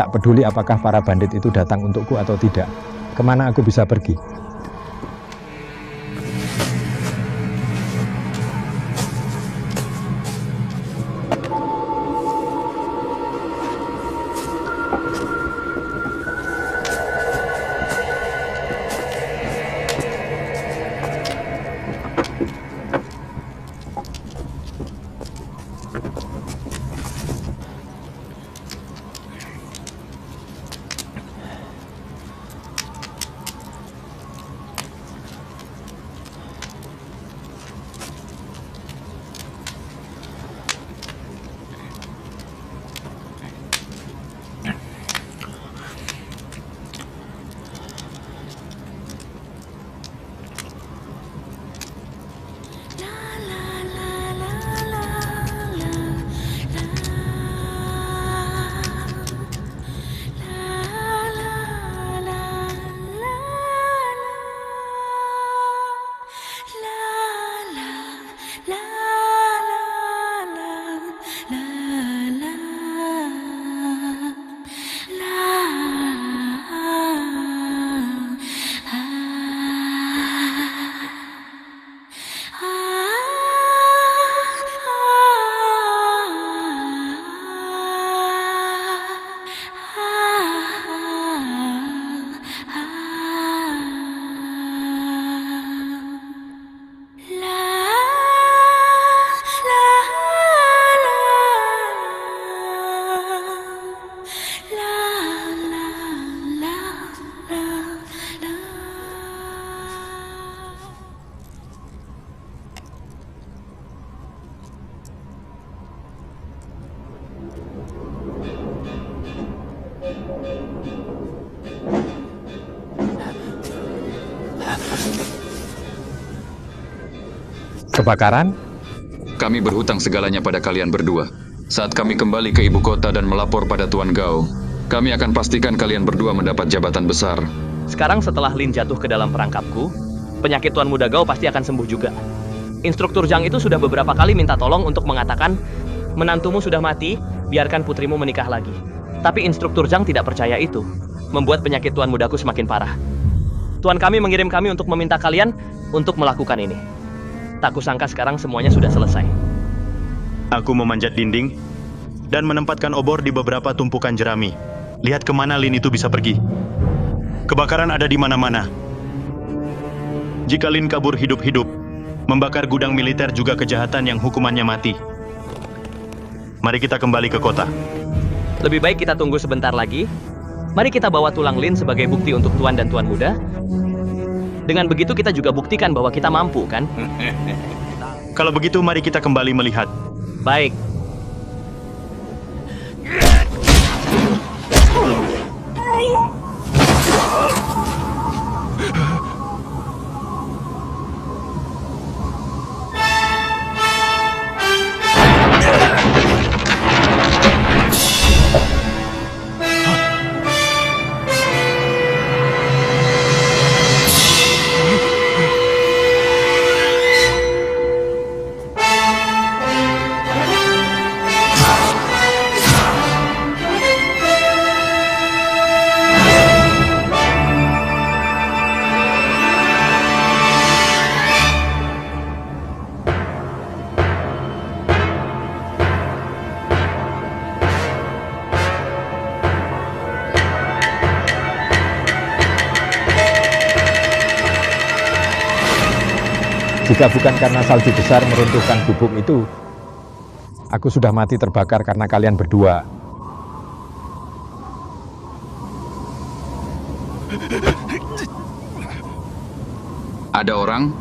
Tak peduli apakah para bandit itu datang untukku atau tidak. Kemana aku bisa pergi? Kebakaran? Kami berhutang segalanya pada kalian berdua. Saat kami kembali ke ibu kota dan melapor pada Tuan Gao, kami akan pastikan kalian berdua mendapat jabatan besar. Sekarang setelah Lin jatuh ke dalam perangkapku, penyakit Tuan Muda Gao pasti akan sembuh juga. Instruktur Zhang itu sudah beberapa kali minta tolong untuk mengatakan, menantumu sudah mati, biarkan putrimu menikah lagi. Tapi instruktur Zhang tidak percaya itu, membuat penyakit Tuan Mudaku semakin parah. Tuan kami mengirim kami untuk meminta kalian untuk melakukan ini. Tak kusangka sekarang semuanya sudah selesai. Aku memanjat dinding dan menempatkan obor di beberapa tumpukan jerami. Lihat kemana Lin itu bisa pergi. Kebakaran ada di mana-mana. Jika Lin kabur hidup-hidup, membakar gudang militer juga kejahatan yang hukumannya mati. Mari kita kembali ke kota. Lebih baik kita tunggu sebentar lagi. Mari kita bawa tulang Lin sebagai bukti untuk Tuan dan Tuan Muda. Dengan begitu kita juga buktikan bahwa kita mampu, kan? Kalau begitu mari kita kembali melihat. Baik. Jika bukan karena salju besar meruntuhkan gubuk itu, aku sudah mati terbakar karena kalian berdua. Ada orang?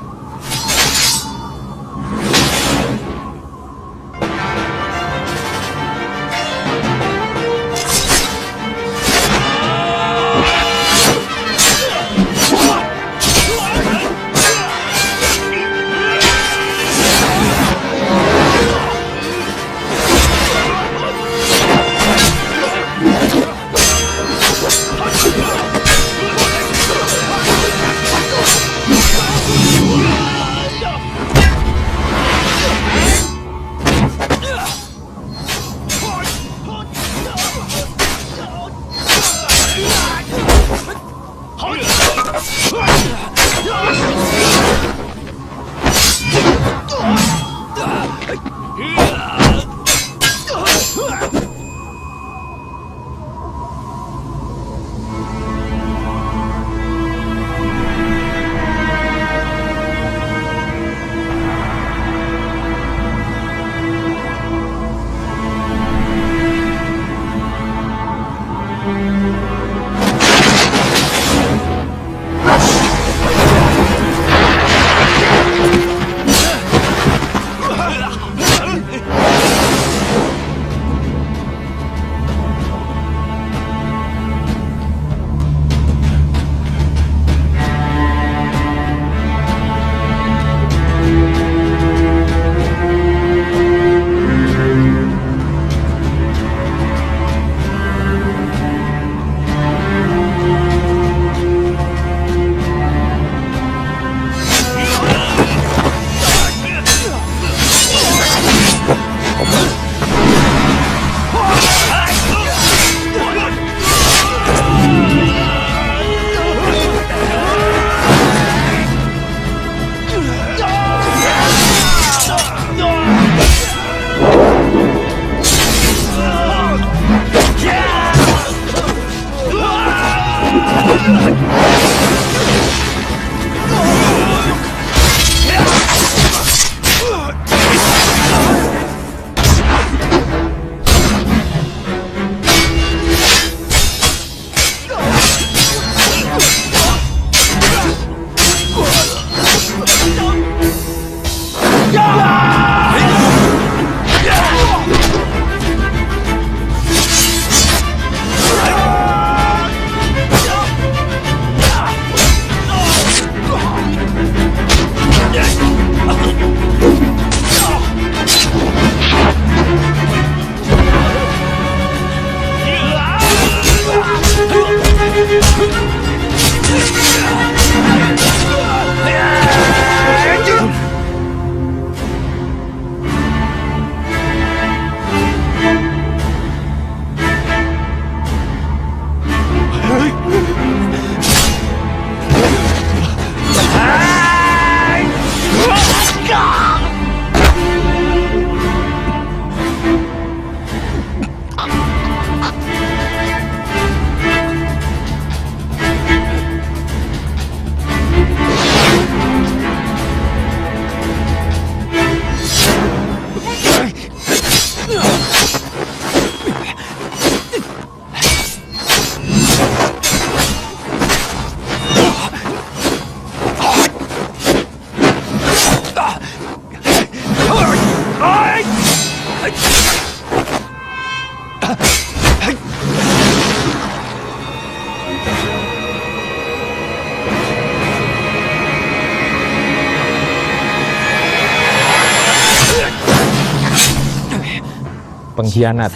pengkhianat.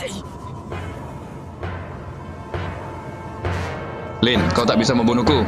Lin, kau tak bisa membunuhku.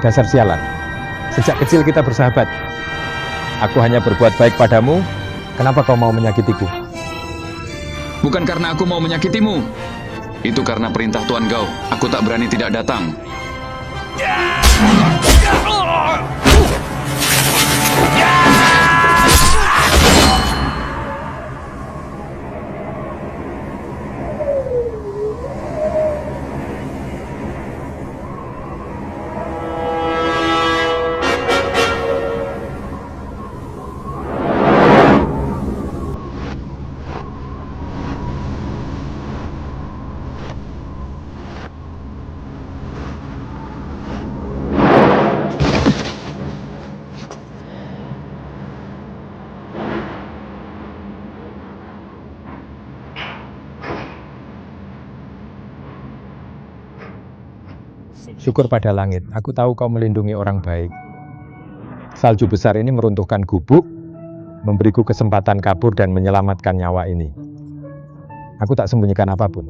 Dasar sialan. Sejak kecil kita bersahabat. Aku hanya berbuat baik padamu. Kenapa kau mau menyakitiku? Bukan karena aku mau menyakitimu. Itu karena perintah Tuan Gao. Aku tak berani tidak datang. Syukur pada langit, aku tahu kau melindungi orang baik. Salju besar ini meruntuhkan gubuk, memberiku kesempatan kabur dan menyelamatkan nyawa ini. Aku tak sembunyikan apapun.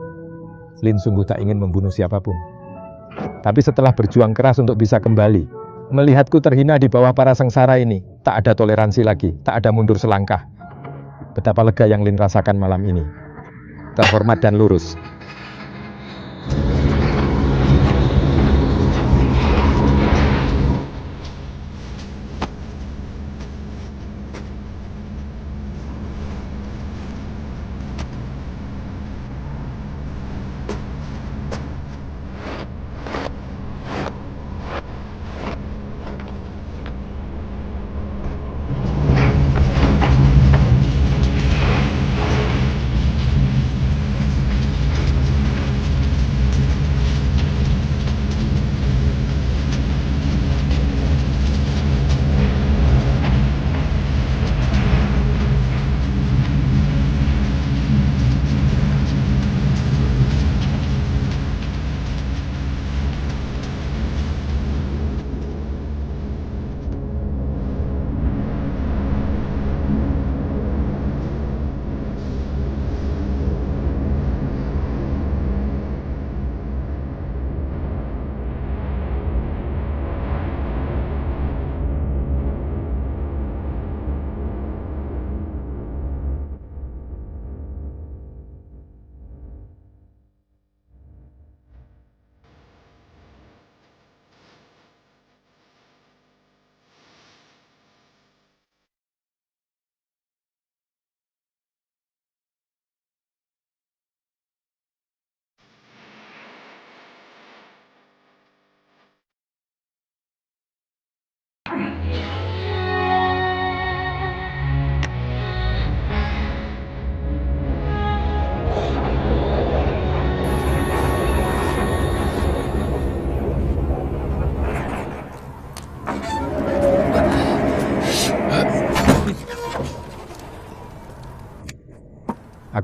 Lin sungguh tak ingin membunuh siapapun. Tapi setelah berjuang keras untuk bisa kembali, melihatku terhina di bawah para sengsara ini, tak ada toleransi lagi, tak ada mundur selangkah. Betapa lega yang Lin rasakan malam ini. Terhormat dan lurus.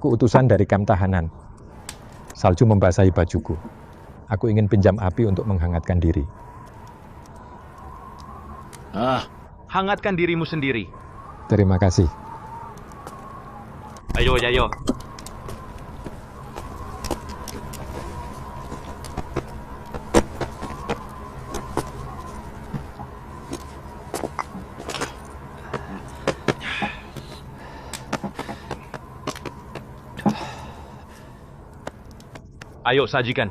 Aku utusan dari kamp tahanan. Salju membasahi bajuku. Aku ingin pinjam api untuk menghangatkan diri. Hangatkan dirimu sendiri. Terima kasih. Ayo, ayo. Ayo, sajikan.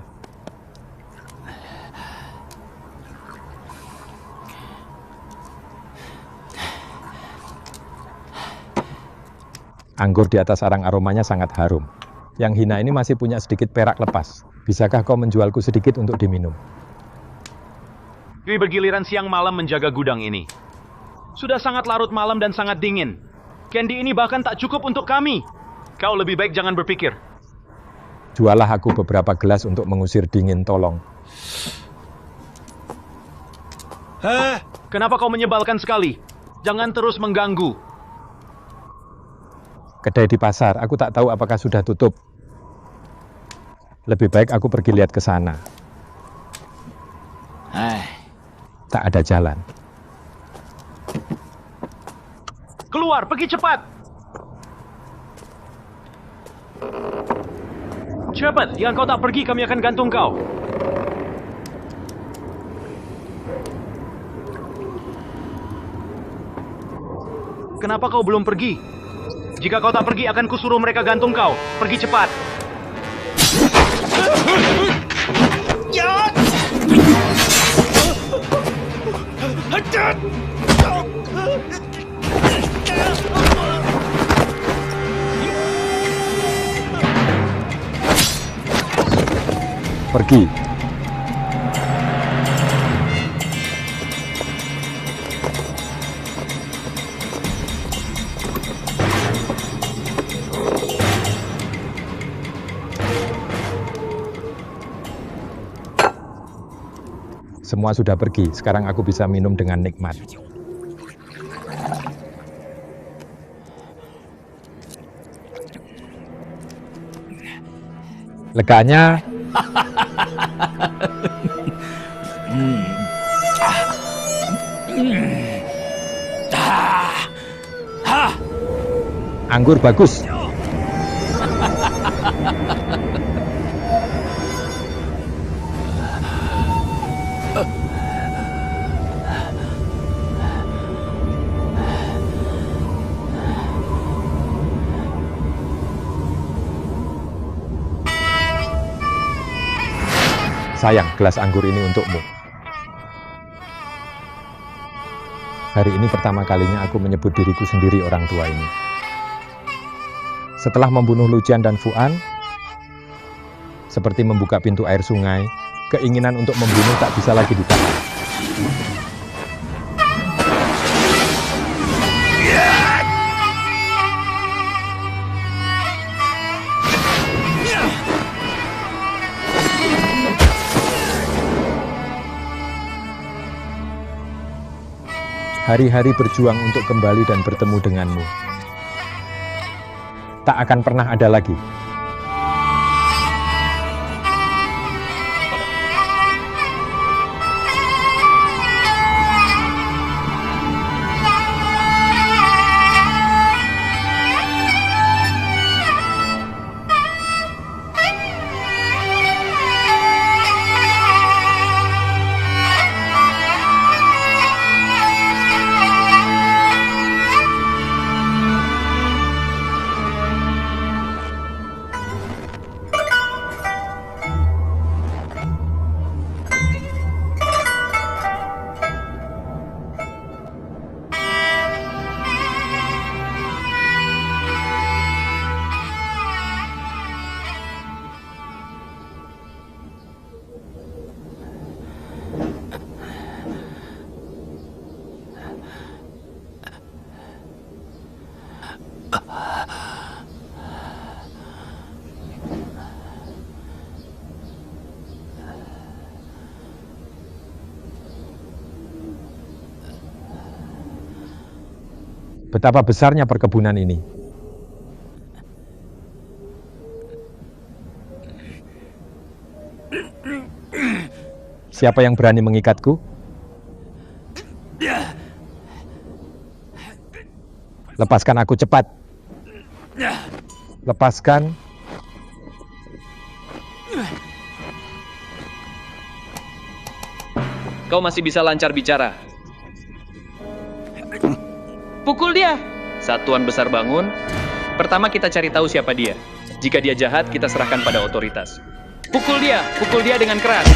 Anggur di atas arang aromanya sangat harum. Yang hina ini masih punya sedikit perak lepas. Bisakah kau menjualku sedikit untuk diminum? Dwi bergiliran siang malam menjaga gudang ini. Sudah sangat larut malam dan sangat dingin. Candy ini bahkan tak cukup untuk kami. Kau lebih baik jangan berpikir. Jualah aku beberapa gelas untuk mengusir dingin, tolong. Kenapa kau menyebalkan sekali? Jangan terus mengganggu. Kedai di pasar, aku tak tahu apakah sudah tutup. Lebih baik aku pergi lihat ke sana. Tak ada jalan. Keluar, pergi cepat. Cepat, jika kau tak pergi, kami akan gantung kau. Kenapa kau belum pergi? Jika kau tak pergi, akan kusuruh mereka gantung kau. Pergi cepat. Pergi. Semua sudah pergi, sekarang aku bisa minum dengan nikmat. Leganya. Anggur bagus. Sayang, gelas anggur ini untukmu. Hari ini pertama kalinya aku menyebut diriku sendiri orang tua ini. Setelah membunuh Lucian dan Fuan, seperti membuka pintu air sungai, keinginan untuk membunuh tak bisa lagi ditahan. Hari-hari berjuang untuk kembali dan bertemu denganmu. Tak akan pernah ada lagi. Betapa besarnya perkebunan ini. Siapa yang berani mengikatku? Lepaskan aku cepat. Lepaskan. Kau masih bisa lancar bicara. Pukul dia! Saat Tuan Besar bangun, pertama kita cari tahu siapa dia. Jika dia jahat, kita serahkan pada otoritas. Pukul dia dengan keras.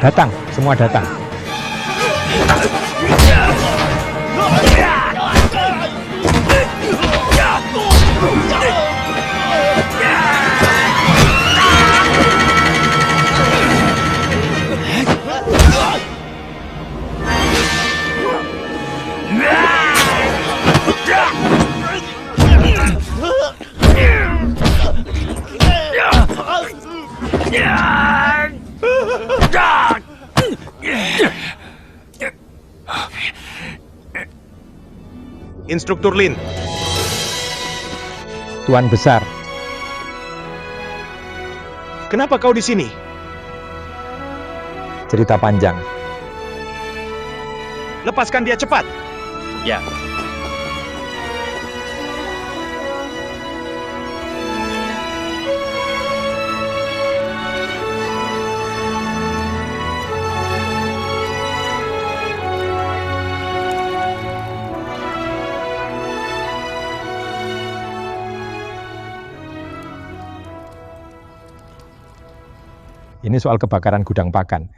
Datang, semua datang. Instruktur Lin. Tuan Besar. Kenapa kau di sini? Cerita panjang. Lepaskan dia cepat. Ya. Ini soal kebakaran gudang pakan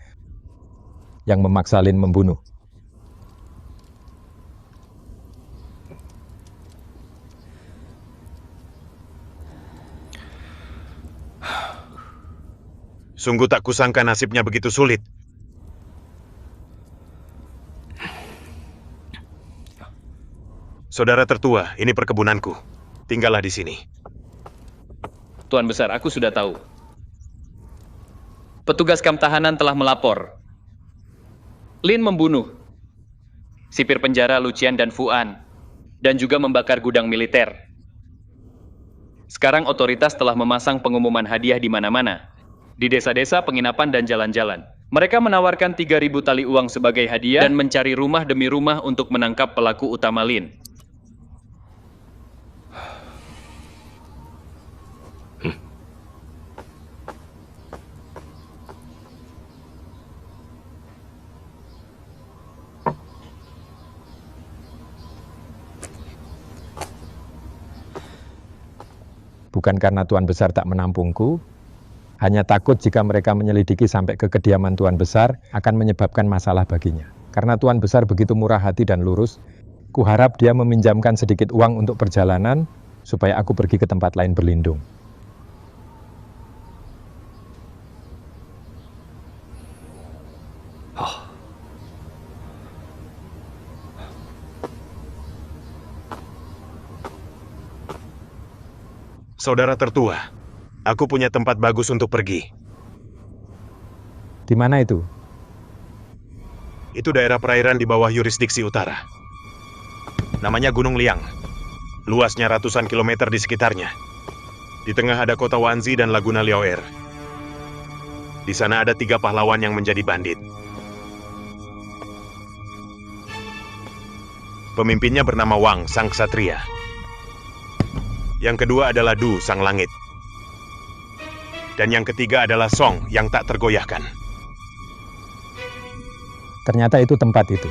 yang memaksa Lin membunuh. Sungguh tak kusangka nasibnya begitu sulit. Saudara tertua, ini perkebunanku. Tinggallah di sini. Tuan Besar, aku sudah tahu. Petugas kamp tahanan telah melapor. Lin membunuh sipir penjara Lucian dan Fuan, dan juga membakar gudang militer. Sekarang otoritas telah memasang pengumuman hadiah di mana-mana. Di desa-desa, penginapan, dan jalan-jalan. Mereka menawarkan 3.000 tali uang sebagai hadiah dan mencari rumah demi rumah untuk menangkap pelaku utama Lin. Bukan karena Tuan Besar tak menampungku, hanya takut jika mereka menyelidiki sampai ke kediaman Tuan Besar akan menyebabkan masalah baginya. Karena Tuan Besar begitu murah hati dan lurus, kuharap dia meminjamkan sedikit uang untuk perjalanan supaya aku pergi ke tempat lain berlindung. Saudara tertua, aku punya tempat bagus untuk pergi. Di mana itu? Itu daerah perairan di bawah yurisdiksi utara. Namanya Gunung Liang. Luasnya ratusan kilometer di sekitarnya. Di tengah ada kota Wanzi dan Laguna Liaoer. Di sana ada 3 pahlawan yang menjadi bandit. Pemimpinnya bernama Wang, sang ksatria. Yang kedua adalah Du, sang langit. Dan yang ketiga adalah Song, yang tak tergoyahkan. Ternyata itu tempat itu.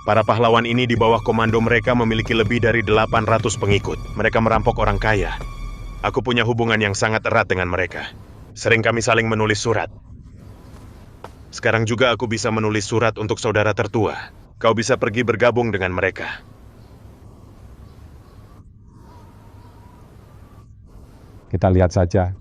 Para pahlawan ini di bawah komando mereka memiliki lebih dari 800 pengikut. Mereka merampok orang kaya. Aku punya hubungan yang sangat erat dengan mereka. Sering kami saling menulis surat. Sekarang juga aku bisa menulis surat untuk saudara tertua. Kau bisa pergi bergabung dengan mereka. Kita lihat saja